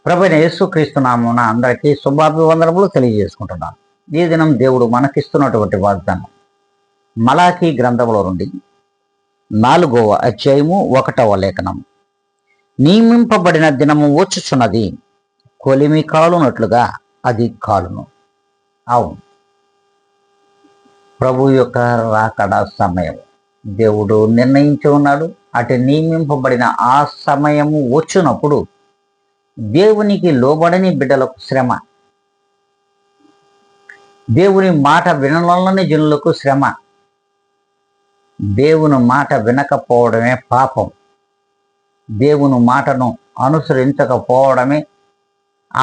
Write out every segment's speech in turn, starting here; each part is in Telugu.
ప్రభువైన యేసుక్రీస్తు నామమున అందరికీ శుభాభివందనములు తెలియజేసుకుంటున్నాను. ఈ దినం దేవుడు మనకిస్తున్నటువంటి వాగ్దానం మలాకీ గ్రంథంలో నుండి 4వ అధ్యాయము 1వ లేఖనం. నియమింపబడిన దినము వచ్చుచున్నది, కొలిమి కాలునట్లుగా అది కాలును. అవును, ప్రభు యొక్క రాకడ సమయం దేవుడు నిర్ణయించి ఉన్నాడు. అటు నియమింపబడిన ఆ సమయము వచ్చినప్పుడు దేవునికి లోబడని బిడ్డలకు శ్రమ, దేవుని మాట వినలోని జనులకు శ్రమ, దేవుని మాట వినకపోవడమే పాపం, దేవుని మాటను అనుసరించకపోవడమే,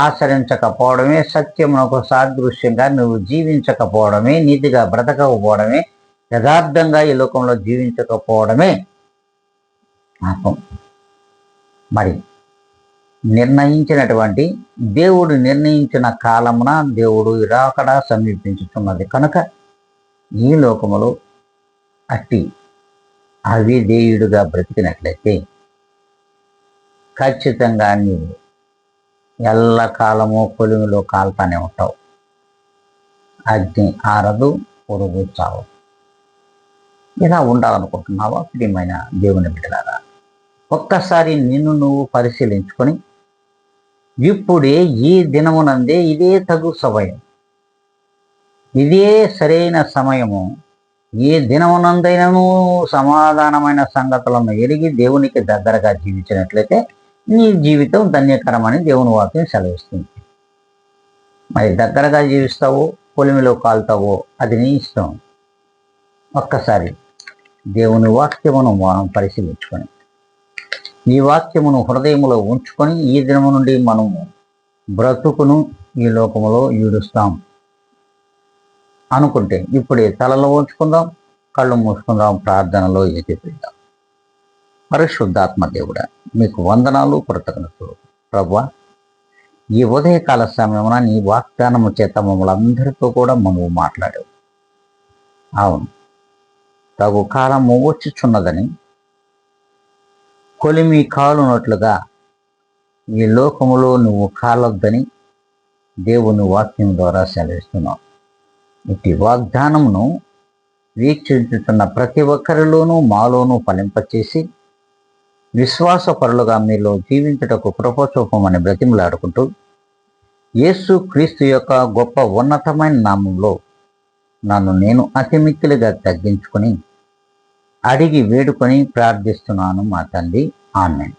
ఆచరించకపోవడమే, సత్యమునకు సాదృశ్యంగా నువ్వు జీవించకపోవడమే, నీతిగా బ్రతకపోవడమే, యథార్థంగా ఈ లోకంలో జీవించకపోవడమే పాపం. మరి నిర్ణయించినటువంటి దేవుడు నిర్ణయించిన కాలమున దేవుడు రాకడ సమీపించుతున్నది కనుక ఈ లోకములో అట్టి అవిధేయుడుగా బ్రతికినట్లయితే ఖచ్చితంగా నీవు ఎల్లకాలము కొలిమిలో కాల్తానే ఉంటావు. అగ్ని ఆరదు, పొరుగు చావు. ఇలా ఉండాలనుకుంటున్నావా ప్రియమైన దేవుని బిడ్డలారా? ఒక్కసారి నిన్ను నువ్వు పరిశీలించుకొని ఇప్పుడే ఈ దినమునందే ఇదే తగు సమయం, ఇదే సరైన సమయము. ఏ దినమునందైనను సమాధానమైన సంగతులను ఎరిగి దేవునికి దగ్గరగా జీవించినట్లయితే నీ జీవితం ధన్యకరమని దేవుని వాక్యం సెలవిస్తుంది. మరి దగ్గరగా జీవిస్తావో పొలిమిలో కాలుతావో అది నీ ఇష్టం. ఒక్కసారి దేవుని వాక్యమును మనం పరిశీలించుకొని ఈ వాక్యమును హృదయములో ఉంచుకొని ఈ దినము నుండి మనము బ్రతుకును ఈ లోకములో ఈడుస్తాం అనుకుంటే ఇప్పుడే తలలో ఉంచుకుందాం, కళ్ళు మూసుకుందాం, ప్రార్థనలో ఏకీపిద్దాం. పరిశుద్ధాత్మ దేవుడా, మీకు వందనాలు, కృతజ్ఞతలు. ప్రభువా, ఈ ఉదయకాల సమయమున నీ వాగ్దానము చేత మమ్మల్ని అందరితో కూడా మనము మాట్లాడావు. అవును, తగు కాలము వచ్చుచున్నదని, కొలిమి కాలునట్లుగా ఈ లోకములో నువ్వు కాలొద్దని దేవుని వాక్యం ద్వారా సెలవిస్తున్నావు. ఇటు వాగ్దానమును వీక్షించుతున్న ప్రతి ఒక్కరిలోనూ మాలోనూ ఫలింపచేసి విశ్వాసపరులుగా మీలో జీవించుటకు కృప చూపమని బ్రతిమలాడుకుంటూ యేసు క్రీస్తు యొక్క గొప్ప ఉన్నతమైన నామంలో నన్ను నేను అతి మిక్కిలిగా తగ్గించుకొని అడిగి వేడుకొని ప్రార్థిస్తున్నాను మా తండ్రి. ఆమేన్.